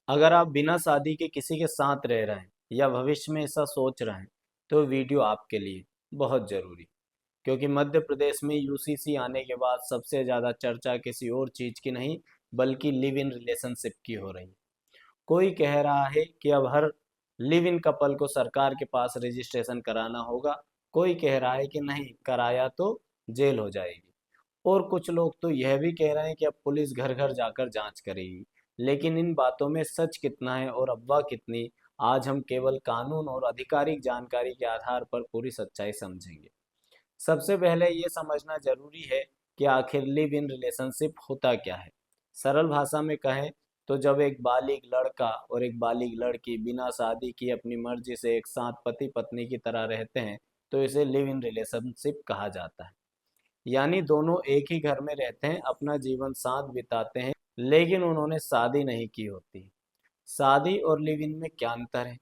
अगर आप बिना शादी के किसी के साथ रह रहे हैं या भविष्य में ऐसा सोच रहे हैं तो वीडियो आपके लिए बहुत ज़रूरी, क्योंकि मध्य प्रदेश में यूसीसी आने के बाद सबसे ज़्यादा चर्चा किसी और चीज़ की नहीं बल्कि लिव इन रिलेशनशिप की हो रही है। कोई कह रहा है कि अब हर लिव इन कपल को सरकार के पास रजिस्ट्रेशन कराना होगा, कोई कह रहा है कि नहीं कराया तो जेल हो जाएगी, और कुछ लोग तो यह भी कह रहे हैं कि अब पुलिस घर घर जाकर जांच करेगी। लेकिन इन बातों में सच कितना है और अफवाह कितनी, आज हम केवल कानून और आधिकारिक जानकारी के आधार पर पूरी सच्चाई समझेंगे। सबसे पहले ये समझना जरूरी है कि आखिर लिव इन रिलेशनशिप होता क्या है। सरल भाषा में कहें तो जब एक बालिग लड़का और एक बालिग लड़की बिना शादी की अपनी मर्जी से एक साथ पति पत्नी की तरह रहते हैं तो इसे लिव इन रिलेशनशिप कहा जाता है। यानी दोनों एक ही घर में रहते हैं, अपना जीवन साथ बिताते हैं, लेकिन उन्होंने शादी नहीं की होती। शादी और लिव इन में क्या अंतर है?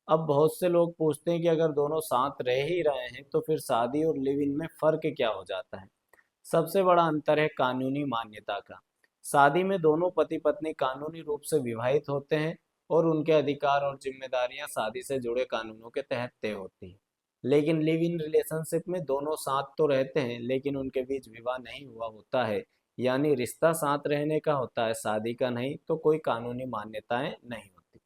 अब बहुत से लोग पूछते हैं कि अगर दोनों साथ रह ही रहे हैं तो फिर शादी और लिव इन में फर्क क्या हो जाता है? सबसे बड़ा अंतर है कानूनी मान्यता का। शादी में दोनों पति पत्नी कानूनी रूप से विवाहित होते हैं और उनके अधिकार और जिम्मेदारियां शादी से जुड़े कानूनों के तहत तय होती हैं। लेकिन लिव इन रिलेशनशिप में दोनों साथ तो रहते हैं लेकिन उनके बीच विवाह नहीं हुआ होता है। यानी रिश्ता साथ रहने का होता है, शादी का नहीं, तो कोई कानूनी मान्यताएं नहीं होती।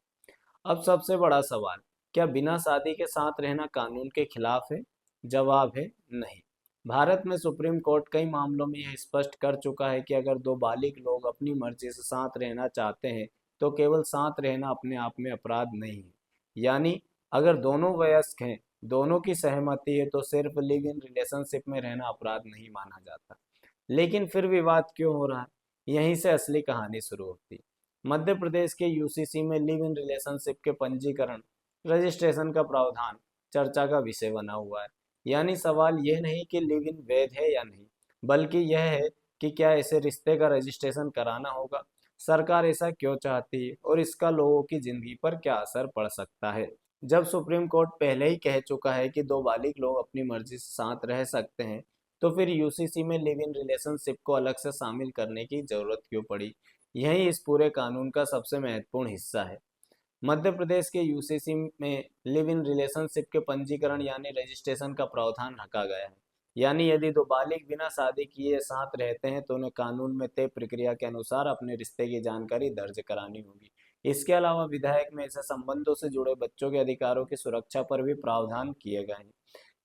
अब सबसे बड़ा सवाल, क्या बिना शादी के साथ रहना कानून के खिलाफ है? जवाब है नहीं। भारत में सुप्रीम कोर्ट कई मामलों में यह स्पष्ट कर चुका है कि अगर दो बालिग लोग अपनी मर्जी से साथ रहना चाहते हैं तो केवल साथ रहना अपने आप में अपराध नहीं है। यानी अगर दोनों वयस्क हैं, दोनों की सहमति है, तो सिर्फ लिव इन रिलेशनशिप में रहना अपराध नहीं माना जाता। लेकिन फिर विवाद क्यों हो रहा है? यहीं से असली कहानी शुरू होती है। मध्य प्रदेश के यूसीसी में लिव इन रिलेशनशिप के पंजीकरण रजिस्ट्रेशन का प्रावधान चर्चा का विषय बना हुआ है। यानी सवाल यह नहीं कि लिव इन वैध है या नहीं, बल्कि यह है कि क्या इसे रिश्ते का रजिस्ट्रेशन कराना होगा, सरकार ऐसा क्यों चाहती है और इसका लोगों की जिंदगी पर क्या असर पड़ सकता है। जब सुप्रीम कोर्ट पहले ही कह चुका है कि दो बालिग लोग अपनी मर्जी से साथ रह सकते हैं, तो फिर यूसीसी में लिव इन रिलेशनशिप को अलग से शामिल करने की जरूरत क्यों पड़ी? यही इस पूरे कानून का सबसे महत्वपूर्ण हिस्सा है। मध्य प्रदेश के यूसीसी में लिव इन रिलेशनशिप के पंजीकरण यानी रजिस्ट्रेशन का प्रावधान रखा गया है। यानी यदि दो बालिग बिना शादी किए साथ रहते हैं तो उन्हें कानून में तय प्रक्रिया के अनुसार अपने रिश्ते की जानकारी दर्ज करानी होगी। इसके अलावा विधेयक में ऐसे संबंधों से जुड़े बच्चों के अधिकारों की सुरक्षा पर भी प्रावधान किए गए हैं।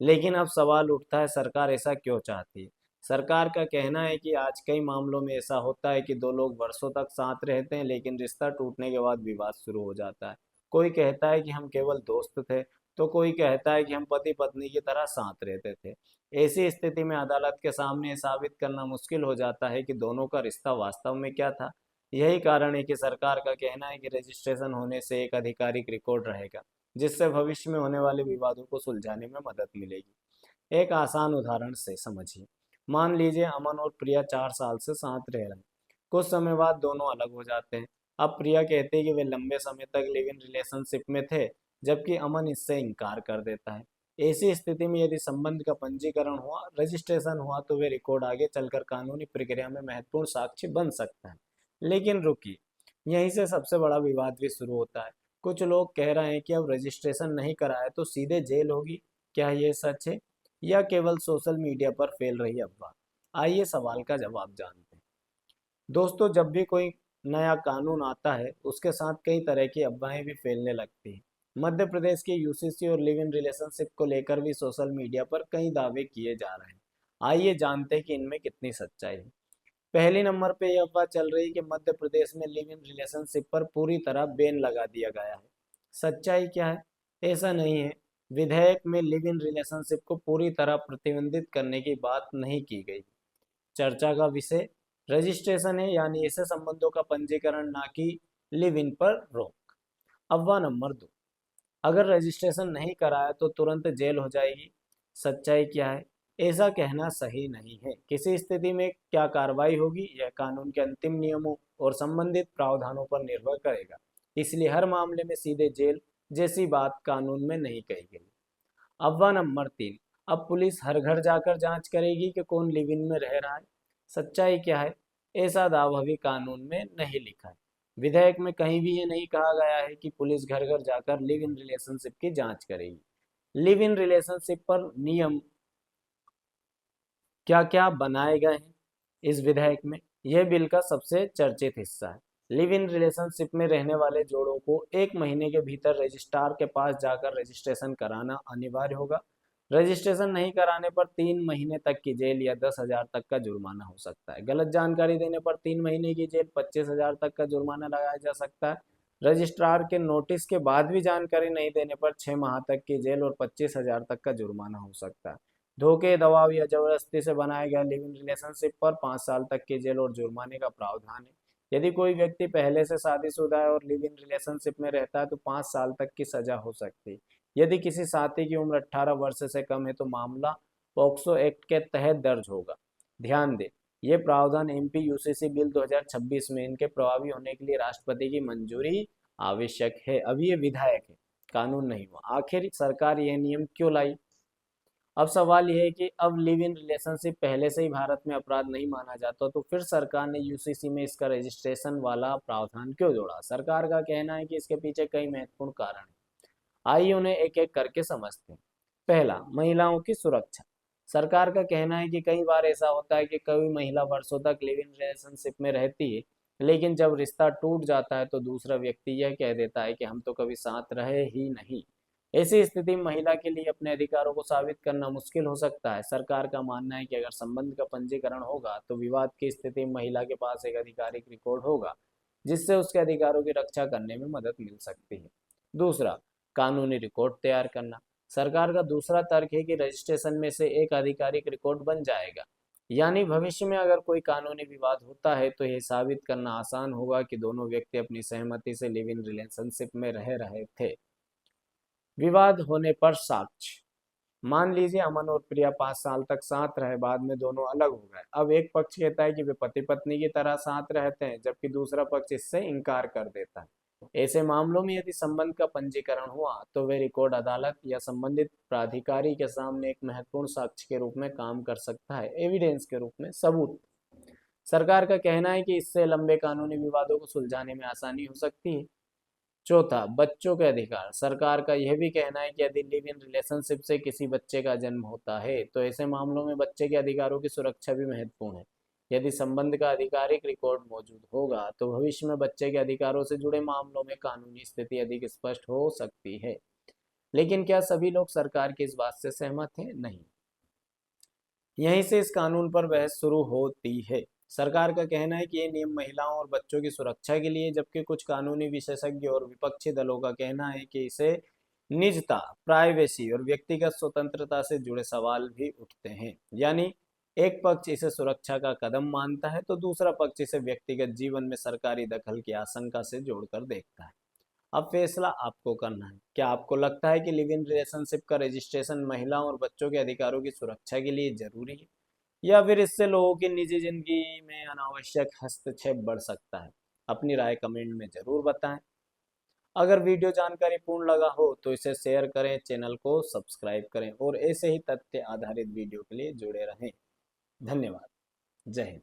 लेकिन अब सवाल उठता है, सरकार ऐसा क्यों चाहती है? सरकार का कहना है कि आज कई मामलों में ऐसा होता है कि दो लोग वर्षों तक साथ रहते हैं लेकिन रिश्ता टूटने के बाद विवाद शुरू हो जाता है। कोई कहता है कि हम केवल दोस्त थे, तो कोई कहता है कि हम पति पत्नी की तरह साथ रहते थे। ऐसी स्थिति में अदालत के सामने साबित करना मुश्किल हो जाता है कि दोनों का रिश्ता वास्तव में क्या था। यही कारण है कि सरकार का कहना है कि रजिस्ट्रेशन होने से एक आधिकारिक रिकॉर्ड रहेगा जिससे भविष्य में होने वाले विवादों को सुलझाने में मदद मिलेगी। एक आसान उदाहरण से समझिए। मान लीजिए अमन और प्रिया 4 साल से साथ रह रहे हैं। कुछ समय बाद दोनों अलग हो जाते हैं। अब प्रिया कहती है कि वे लंबे समय तक लिव इन रिलेशनशिप में थे, जबकि अमन इससे इनकार कर देता है। ऐसी स्थिति में यदि संबंध का पंजीकरण हुआ, रजिस्ट्रेशन हुआ, तो वे रिकॉर्ड आगे चलकर कानूनी प्रक्रिया में महत्वपूर्ण साक्ष्य बन सकता है। लेकिन रुकिए, यहीं से सबसे बड़ा विवाद भी शुरू होता है। कुछ लोग कह रहे हैं कि अब रजिस्ट्रेशन नहीं कराए तो सीधे जेल होगी। क्या ये सच है या केवल सोशल मीडिया पर फैल रही अफवाह? आइए सवाल का जवाब जानते हैं। दोस्तों, जब भी कोई नया कानून आता है उसके साथ कई तरह की अफवाहें भी फैलने लगती हैं। मध्य प्रदेश के यूसीसी और लिव इन रिलेशनशिप को लेकर भी सोशल मीडिया पर कई दावे किए जा रहे हैं। आइए जानते हैं कि इनमें कितनी सच्चाई है। पहले नंबर पे यह अफवाह चल रही है कि मध्य प्रदेश में लिव इन रिलेशनशिप पर पूरी तरह बैन लगा दिया गया है। सच्चाई क्या है? ऐसा नहीं है। विधेयक में लिव इन रिलेशनशिप को पूरी तरह प्रतिबंधित करने की बात नहीं की गई। चर्चा का विषय रजिस्ट्रेशन है, यानी ऐसे संबंधों का पंजीकरण, ना कि लिव इन पर रोक। अफवाह नंबर 2, अगर रजिस्ट्रेशन नहीं कराया तो तुरंत जेल हो जाएगी। सच्चाई क्या है? ऐसा कहना सही नहीं है। किसी स्थिति में क्या कार्रवाई होगी यह कानून के अंतिम नियमों और संबंधित प्रावधानों पर निर्भर करेगा। इसलिए हर मामले में सीधे जेल जैसी बात कानून में नहीं कही गई। अफवाह नंबर 3, अब पुलिस हर घर जाकर जांच करेगी कि कौन लिव इन में रह रहा है। सच्चाई क्या है? ऐसा दावा भी कानून में नहीं लिखा है। विधेयक में कहीं भी ये नहीं कहा गया है कि पुलिस घर घर जाकर लिव इन रिलेशनशिप की जांच करेगी। लिव इन रिलेशनशिप पर नियम क्या क्या बनाए गए हैं इस विधेयक में, यह बिल का सबसे चर्चित हिस्सा है। लिव इन रिलेशनशिप में रहने वाले जोड़ों को 1 महीने के भीतर रजिस्ट्रार के पास जाकर रजिस्ट्रेशन कराना अनिवार्य होगा। रजिस्ट्रेशन नहीं कराने पर 3 महीने तक की जेल या 10,000 तक का जुर्माना हो सकता है। गलत जानकारी देने पर 3 महीने की जेल, 25,000 तक का जुर्माना लगाया जा सकता है। रजिस्ट्रार के नोटिस के बाद भी जानकारी नहीं देने पर 6 माह तक की जेल और 25,000 तक का जुर्माना हो सकता है। धोखे, दबाव या जबरदस्ती से बनाए गए लिव इन रिलेशनशिप पर 5 साल तक की जेल और जुर्माने का प्रावधान है। यदि कोई व्यक्ति पहले से शादीशुदा है और लिव इन रिलेशनशिप में रहता है तो 5 साल तक की सजा हो सकती है। यदि किसी साथी की उम्र 18 वर्ष से कम है तो मामला पॉक्सो एक्ट के तहत दर्ज होगा। ध्यान दें, ये प्रावधान एमपी यूसीसी बिल 2026 में इनके प्रभावी होने के लिए राष्ट्रपति की मंजूरी आवश्यक है। अभी ये विधायक है, कानून नहीं हुआ। आखिर सरकार यह नियम क्यों लाई? अब सवाल यह है कि अब लिव इन रिलेशनशिप पहले से ही भारत में अपराध नहीं माना जाता तो फिर सरकार ने यूसीसी में इसका रजिस्ट्रेशन वाला प्रावधान क्यों जोड़ा? सरकार का कहना है कि इसके पीछे कई महत्वपूर्ण कारण हैं। आइए उन्हें एक एक करके समझते हैं। पहला, महिलाओं की सुरक्षा। सरकार का कहना है कि कई बार ऐसा होता है कि कोई महिला वर्षों तक लिव इन रिलेशनशिप में रहती है, लेकिन जब रिश्ता टूट जाता है तो दूसरा व्यक्ति यह कह देता है कि हम तो कभी साथ रहे ही नहीं। ऐसी स्थिति में महिला के लिए अपने अधिकारों को साबित करना मुश्किल हो सकता है। सरकार का मानना है कि अगर संबंध का पंजीकरण होगा तो विवाद की स्थिति में महिला के पास एक आधिकारिक रिकॉर्ड होगा जिससे उसके अधिकारों की रक्षा करने में मदद मिल सकती है। दूसरा, कानूनी रिकॉर्ड तैयार करना। सरकार का दूसरा तर्क है कि रजिस्ट्रेशन में से एक आधिकारिक रिकॉर्ड बन जाएगा, यानी भविष्य में अगर कोई कानूनी विवाद होता है तो यह साबित करना आसान होगा कि दोनों व्यक्ति अपनी सहमति से लिव इन रिलेशनशिप में रह रहे थे। विवाद होने पर साक्ष्य। मान लीजिए अमन और प्रिया 5 साल तक साथ रहे, बाद में दोनों अलग हो गए। अब एक पक्ष कहता है कि वे पति पत्नी की तरह साथ रहते हैं, जबकि दूसरा पक्ष इससे इनकार कर देता है। ऐसे मामलों में यदि संबंध का पंजीकरण हुआ तो वे रिकॉर्ड अदालत या संबंधित प्राधिकारी के सामने एक महत्वपूर्ण साक्ष्य के रूप में काम कर सकता है, एविडेंस के रूप में, सबूत। सरकार का कहना है कि इससे लंबे कानूनी विवादों को सुलझाने में आसानी हो सकती है। चौथा, बच्चों के अधिकार। सरकार का यह भी कहना है कि यदि लिव इन रिलेशनशिप से किसी बच्चे का जन्म होता है तो ऐसे मामलों में बच्चे के अधिकारों की सुरक्षा भी महत्वपूर्ण है। यदि संबंध का आधिकारिक रिकॉर्ड मौजूद होगा तो भविष्य में बच्चे के अधिकारों से जुड़े मामलों में कानूनी स्थिति अधिक स्पष्ट हो सकती है। लेकिन क्या सभी लोग सरकार की इस बात से सहमत हैं? नहीं। यहीं से इस कानून पर बहस शुरू होती है। सरकार का कहना है कि ये नियम महिलाओं और बच्चों की सुरक्षा के लिए, जबकि कुछ कानूनी विशेषज्ञ और विपक्षी दलों का कहना है कि इसे निजता, प्राइवेसी और व्यक्तिगत स्वतंत्रता से जुड़े सवाल भी उठते हैं। यानी एक पक्ष इसे सुरक्षा का कदम मानता है तो दूसरा पक्ष इसे व्यक्तिगत जीवन में सरकारी दखल की आशंका से जोड़कर देखता है। अब फैसला आपको करना है। क्या आपको लगता है कि लिव इन रिलेशनशिप का रजिस्ट्रेशन महिलाओं और बच्चों के अधिकारों की सुरक्षा के लिए जरूरी है, या फिर इससे लोगों की निजी जिंदगी में अनावश्यक हस्तक्षेप बढ़ सकता है? अपनी राय कमेंट में जरूर बताएं। अगर वीडियो जानकारी पूर्ण लगा हो तो इसे शेयर करें, चैनल को सब्सक्राइब करें और ऐसे ही तथ्य आधारित वीडियो के लिए जुड़े रहें। धन्यवाद। जय हिंद।